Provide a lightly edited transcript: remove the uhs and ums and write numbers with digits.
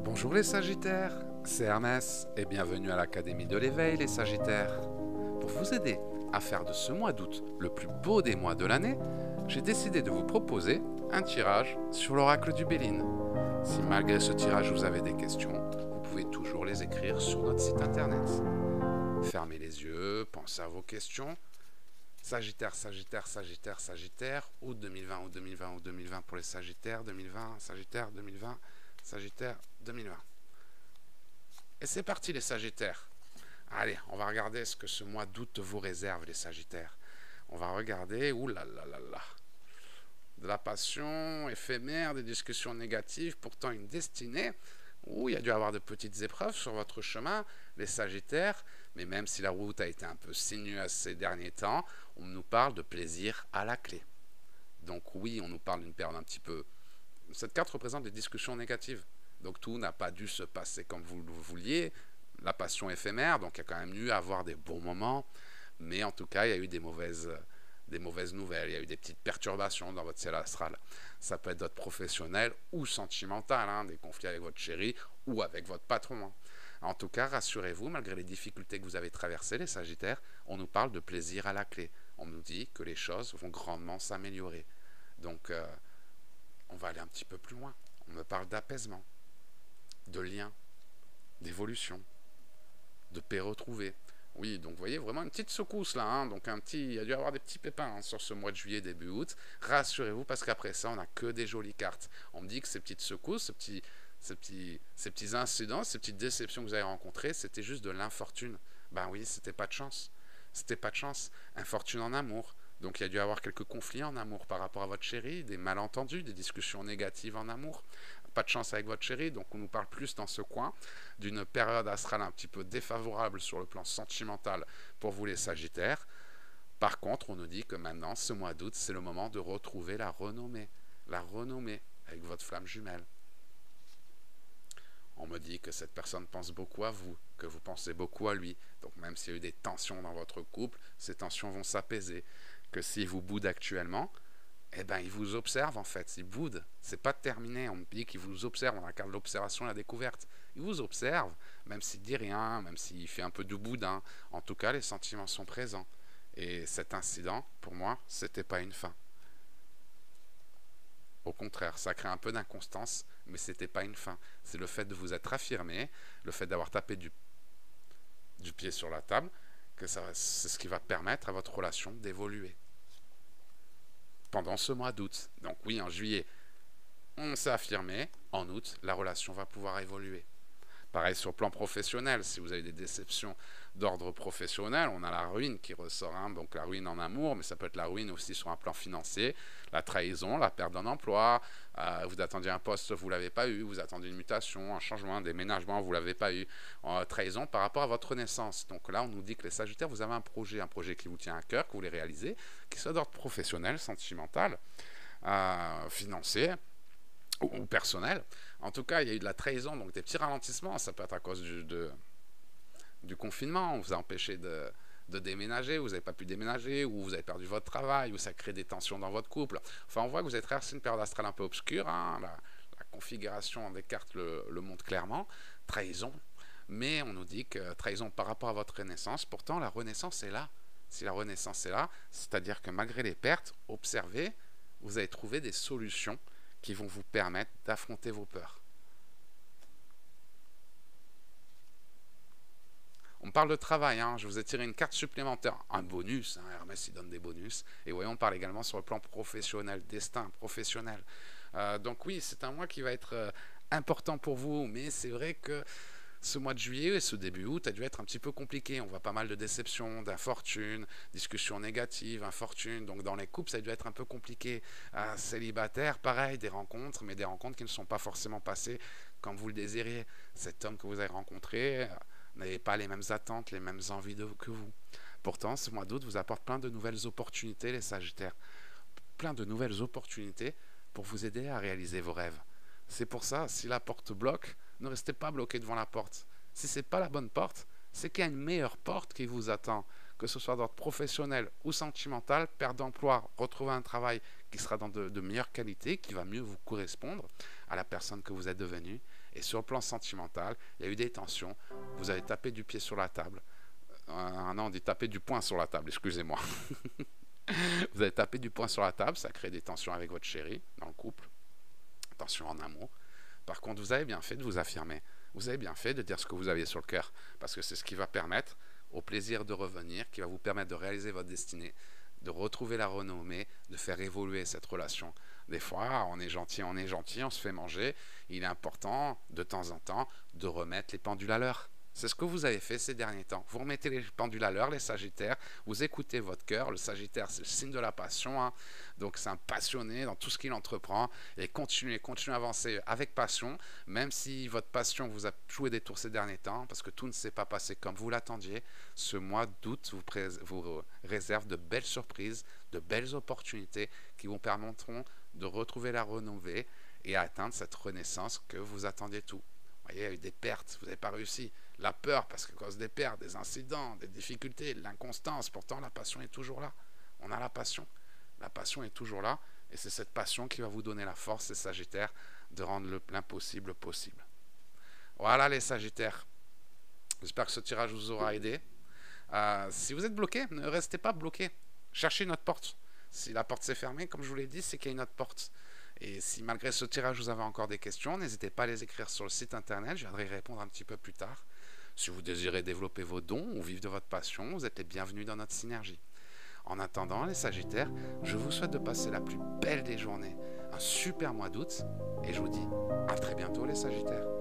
Bonjour les Sagittaires, c'est Hermès et bienvenue à l'Académie de l'éveil les Sagittaires. Pour vous aider à faire de ce mois d'août le plus beau des mois de l'année, j'ai décidé de vous proposer un tirage sur l'oracle du Béline. Si malgré ce tirage vous avez des questions, vous pouvez toujours les écrire sur notre site internet. Fermez les yeux, pensez à vos questions. Sagittaire, Sagittaire, Sagittaire, Sagittaire, août 2020, août 2020, août 2020 pour les Sagittaires, 2020, Sagittaire, 2020, Sagittaire 2020. Et c'est parti les Sagittaires. Allez, on va regarder ce que ce mois d'août vous réserve les Sagittaires. On va regarder, oulalalala, de la passion éphémère, des discussions négatives, pourtant une destinée où il y a dû avoir de petites épreuves sur votre chemin, les Sagittaires, mais même si la route a été un peu sinueuse ces derniers temps, on nous parle de plaisir à la clé. Donc oui, on nous parle d'une période un petit peu... Cette carte représente des discussions négatives. Donc tout n'a pas dû se passer comme vous le vouliez. La passion éphémère, donc il y a quand même eu à avoir des bons moments. Mais en tout cas, il y a eu des mauvaises nouvelles. Il y a eu des petites perturbations dans votre ciel astral. Ça peut être votre professionnel ou sentimental, hein, des conflits avec votre chéri ou avec votre patron. En tout cas, rassurez-vous, malgré les difficultés que vous avez traversées, les Sagittaires, on nous parle de plaisir à la clé. On nous dit que les choses vont grandement s'améliorer. Donc... on va aller un petit peu plus loin. On me parle d'apaisement, de lien, d'évolution, de paix retrouvée. Oui, donc vous voyez vraiment une petite secousse là. Hein, donc il y a dû y avoir des petits pépins hein, sur ce mois de juillet, début août. Rassurez-vous parce qu'après ça, on n'a que des jolies cartes. On me dit que ces petites secousses, ces petits incidents, ces petites déceptions que vous avez rencontrées, c'était juste de l'infortune. Ben oui, c'était pas de chance. C'était pas de chance. Infortune en amour. Donc il y a dû y avoir quelques conflits en amour par rapport à votre chéri, des malentendus, des discussions négatives en amour. Pas de chance avec votre chéri, donc on nous parle plus dans ce coin d'une période astrale un petit peu défavorable sur le plan sentimental pour vous les Sagittaires. Par contre, on nous dit que maintenant, ce mois d'août, c'est le moment de retrouver la renommée avec votre flamme jumelle. On me dit que cette personne pense beaucoup à vous, que vous pensez beaucoup à lui. Donc même s'il y a eu des tensions dans votre couple, ces tensions vont s'apaiser. Que s'il vous boude actuellement, eh ben il vous observe en fait, il boude. C'est pas terminé, on me dit qu'il vous observe, on regarde l'observation et la découverte. Il vous observe, même s'il dit rien, même s'il fait un peu de boudin. En tout cas, les sentiments sont présents. Et cet incident, pour moi, c'était pas une fin. Au contraire, ça crée un peu d'inconstance, mais c'était pas une fin. C'est le fait de vous être affirmé, le fait d'avoir tapé du pied sur la table, que c'est ce qui va permettre à votre relation d'évoluer pendant ce mois d'août. Donc oui, en juillet, on s'est affirmé. En août, la relation va pouvoir évoluer. Pareil sur le plan professionnel, si vous avez des déceptions d'ordre professionnel, on a la ruine qui ressort, hein, donc la ruine en amour, mais ça peut être la ruine aussi sur un plan financier, la trahison, la perte d'un emploi, vous attendiez un poste, vous ne l'avez pas eu, vous attendiez une mutation, un changement, un déménagement, vous ne l'avez pas eu, trahison par rapport à votre renaissance. Donc là, on nous dit que les Sagittaires, vous avez un projet qui vous tient à cœur, que vous voulez réaliser, qui soit d'ordre professionnel, sentimental, financier, ou personnel. En tout cas, il y a eu de la trahison, donc des petits ralentissements. Ça peut être à cause du confinement. On vous a empêché de déménager, vous n'avez pas pu déménager, ou vous avez perdu votre travail, ou ça crée des tensions dans votre couple. Enfin, on voit que vous avez traversé une période astrale un peu obscure. Hein. La configuration des cartes le montre clairement. Trahison. Mais on nous dit que trahison par rapport à votre renaissance. Pourtant, la renaissance est là. Si la renaissance est là, c'est-à-dire que malgré les pertes, observez, vous avez trouvé des solutions qui vont vous permettre d'affronter vos peurs. On parle de travail, hein. Je vous ai tiré une carte supplémentaire, un bonus, hein. Hermès il donne des bonus, et voyons, on parle également sur le plan professionnel, destin professionnel. Donc oui, c'est un mois qui va être important pour vous, mais c'est vrai que ce mois de juillet et ce début août a dû être un petit peu compliqué. On voit pas mal de déceptions, d'infortunes, discussions négatives, infortunes. Donc dans les couples, ça a dû être un peu compliqué. Célibataire, pareil, des rencontres, mais des rencontres qui ne sont pas forcément passées comme vous le désiriez. Cet homme que vous avez rencontré n'avait pas les mêmes attentes, les mêmes envies que vous. Pourtant, ce mois d'août vous apporte plein de nouvelles opportunités, les Sagittaires. Plein de nouvelles opportunités pour vous aider à réaliser vos rêves. C'est pour ça, si la porte bloque, ne restez pas bloqué devant la porte. Si ce n'est pas la bonne porte, c'est qu'il y a une meilleure porte qui vous attend. Que ce soit d'ordre professionnel ou sentimental, perte d'emploi, retrouver un travail qui sera dans de meilleures qualités, qui va mieux vous correspondre à la personne que vous êtes devenue. Et sur le plan sentimental, il y a eu des tensions, vous avez tapé du pied sur la table. Non, on dit taper du poing sur la table, excusez-moi. Vous avez tapé du poing sur la table, ça crée des tensions avec votre chéri dans le couple, tensions en amour. Par contre, vous avez bien fait de vous affirmer. Vous avez bien fait de dire ce que vous aviez sur le cœur, parce que c'est ce qui va permettre au plaisir de revenir, qui va vous permettre de réaliser votre destinée, de retrouver la renommée, de faire évoluer cette relation. Des fois, on est gentil, on se fait manger. Il est important, de temps en temps, de remettre les pendules à l'heure. C'est ce que vous avez fait ces derniers temps. Vous remettez les pendules à l'heure, les Sagittaires. Vous écoutez votre cœur. Le Sagittaire, c'est le signe de la passion. Hein. Donc, c'est un passionné dans tout ce qu'il entreprend. Et continuez à avancer avec passion, même si votre passion vous a joué des tours ces derniers temps, parce que tout ne s'est pas passé comme vous l'attendiez. Ce mois d'août vous réserve de belles surprises, de belles opportunités qui vous permettront de retrouver la renommée et atteindre cette renaissance que vous attendiez tout. Vous voyez, il y a eu des pertes, vous n'avez pas réussi. La peur, parce qu'à cause des pertes, des incidents, des difficultés, de l'inconstance, pourtant la passion est toujours là. On a la passion est toujours là, et c'est cette passion qui va vous donner la force, les Sagittaires, de rendre l'impossible possible. Voilà les Sagittaires, j'espère que ce tirage vous aura aidé. Si vous êtes bloqué, ne restez pas bloqué, cherchez une autre porte. Si la porte s'est fermée, comme je vous l'ai dit, c'est qu'il y a une autre porte. Et si malgré ce tirage, vous avez encore des questions, n'hésitez pas à les écrire sur le site internet, je viendrai y répondre un petit peu plus tard. Si vous désirez développer vos dons ou vivre de votre passion, vous êtes les bienvenus dans notre synergie. En attendant, les Sagittaires, je vous souhaite de passer la plus belle des journées, un super mois d'août, et je vous dis à très bientôt les Sagittaires.